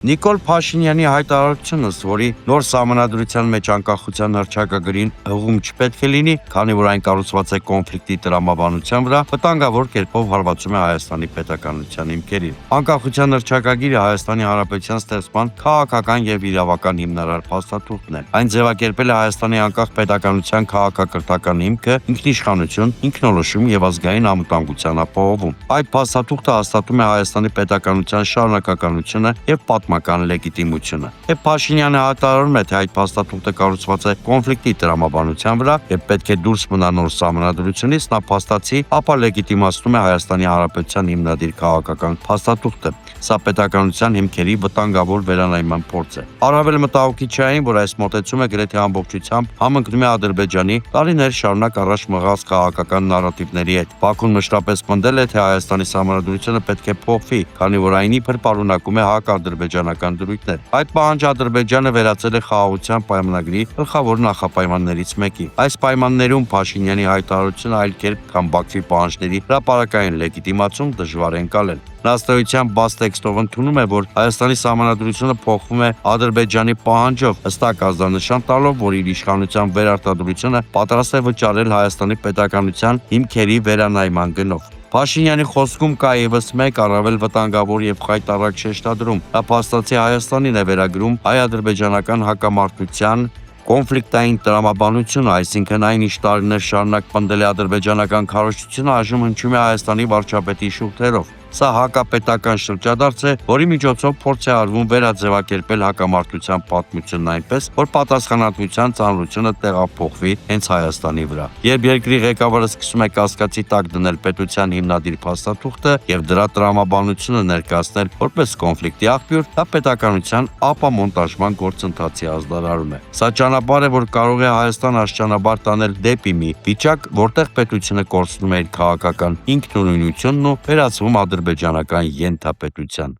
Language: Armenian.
Նիկոլ Փաշինյանի հայտարարությունը, որի նոր սահմանադրության մեջ անկախության հռչակագրին հղում չպետք է լինի, քանի որ այն կառուցված է կոնֆլիկտի տրամաբանության վրա, վտանգավոր կերպով հարվածում է Հայաստանի պետականության հիմքերին։ Անկախության հռչակագիրը Հայաստանի Հանրապետության ստեղծման քաղաքական եւ իրավական հիմնարար փաստաթուղթն է։ Այն ձևակերպել է Հայաստանի անկախ պետականության քաղաքակրթական հիմքը, ինքնիշխանություն, ինքնորոշում եւ ազգային անվտանգության ապահովում։ Այդ փաստաթուղթը հաստատում է Հայաստանի պետականության շարունակականությունը եւ պատմական լեգիտիմությունը։ Եվ Փաշինյանը հայտարարում է, թե այդ փաստաթուղթը կառուցված է կոնֆլիկտի տրամաբանության վրա եւ պետք է դուրս մնա նոր սահմանադրությունից, նա փաստացի, ապա լեգիտիմացնում է Հայաստանի Հանրապետության հիմնադիր քաղաքական փաստաթուղթը։ Սա պետականության հիմքերի վտանգավոր վերանայման փորձ է։ Առավել մտահոգիչ է այն, որ այս մոտեցումը գրեթե ամբողջությամբ համընկնում է Ադրբեջանի տարիներ շարունակ առաջ մղած քաղաքական նարատիվների հետ։ Բաքուն մշտապես պնդել է, թե Հայաստանի սահմանադրությունը պետք է փոխվի, քանի որ այն իբր պարունակում է հակադրբեջանական դրույթներ։ Այդ պահանջը Ադրբեջանը վերածել է խաղաղության պայմանագրի գլխավոր նախապայմաններից մեկի։ Այս պայմաններում Փաշինյանի հայտարարությունը այլ կերպ, քան Բաքվի պահանջների հրապարակային լեգիտիմացում դժվար է ընկալել։ Նա ըստ էության բաց տեքստով ընդունում է, որ Հայաստանի սահմանադրությունը փոխվում է Ադրբեջանի պահանջով, հստակ ազդանշան տալով, որ իր իշխանության վերարտադրությունը պատրաստ է վճարել Հայաստանի պետականության հիմքերի վերանայման գնով։ Փաշինյանի խոսքում կա ևս մեկ առավել վտանգավոր եւ խայտառակ շեշտադրում։ Նա փաստացի Հայաստանին է վերագրում հայ-ադրբեջանական հակամարտության կոնֆլիկտային տրամաբանությունը, այսինքն այն ինչ տարիներ շարունակ պնդել է ադրբեջանական քարոզչությունը, այժմ հնչում է Հայաստանի վարչապետի շուրթերով։ Սա հակապետական շրջադարձ է, որի միջոցով փորձ է արվում վերաձևակերպել հակամարտության պատմությունն այնպես, որ պատասխանատվության ծանրությունը տեղափոխվի հենց Հայաստանի վրա։ Երբ երկրի ղեկավարը սկսում է կասկածի տակ դնել պետության հիմնադիր փաստաթուղթը եւ դրա տրամաբանությունը ներկայացնել որպես կոնֆլիկտի աղբյուր, դա պետականության ապամոնտաժման գործընթացի ազդարարում է։ Սա ճանապարհ է, որ կարող է Հայաստան աստիճանաբար տանել դեպի մի վիճակ, որտեղ պետությունը կորցնում է իր քաղաքական ինքնուրույնությունն ու վերածվում ադրբեջանական ենթապետության։